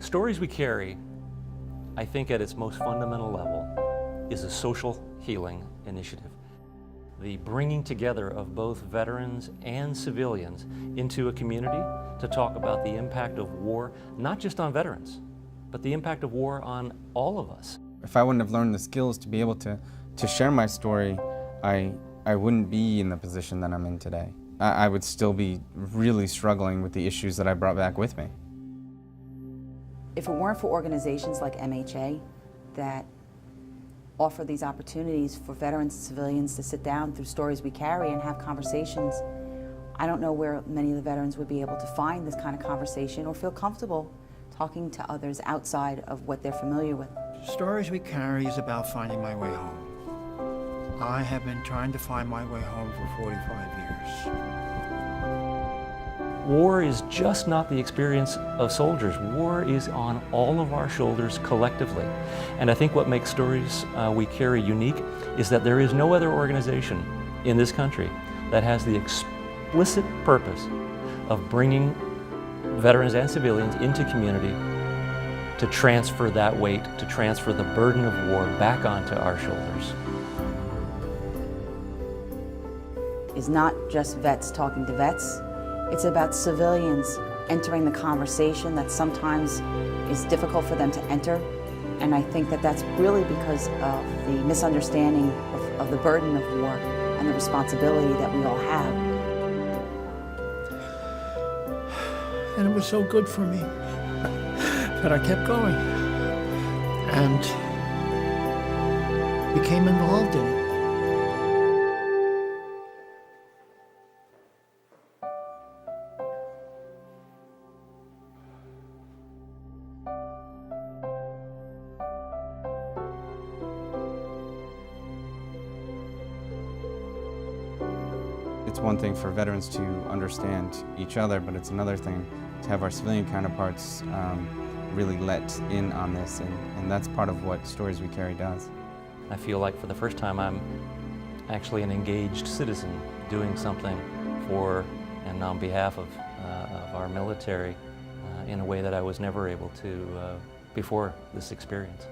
Stories We Carry, I think at its most fundamental level, is a social healing initiative. The bringing together of both veterans and civilians into a community to talk about the impact of war, not just on veterans, but the impact of war on all of us. If I wouldn't have learned the skills to be able to share my story, I wouldn't be in the position that I'm in today. I would still be really struggling with the issues that I brought back with me. If it weren't for organizations like MHA that offer these opportunities for veterans and civilians to sit down through Stories We Carry and have conversations, I don't know where many of the veterans would be able to find this kind of conversation or feel comfortable talking to others outside of what they're familiar with. Stories We Carry is about finding my way home. I have been trying to find my way home for 45 years. War is just not the experience of soldiers. War is on all of our shoulders collectively. And I think what makes Stories We Carry unique is that there is no other organization in this country that has the explicit purpose of bringing veterans and civilians into community to transfer that weight, to transfer the burden of war back onto our shoulders. It's not just vets talking to vets. It's about civilians entering the conversation that sometimes is difficult for them to enter. And I think that that's really because of the misunderstanding of the burden of war and the responsibility that we all have. And it was so good for me that I kept going and became involved in it. It's one thing for veterans to understand each other, but it's another thing to have our civilian counterparts really let in on this, and that's part of what Stories We Carry does. I feel like for the first time I'm actually an engaged citizen doing something for and on behalf of our military in a way that I was never able to before this experience.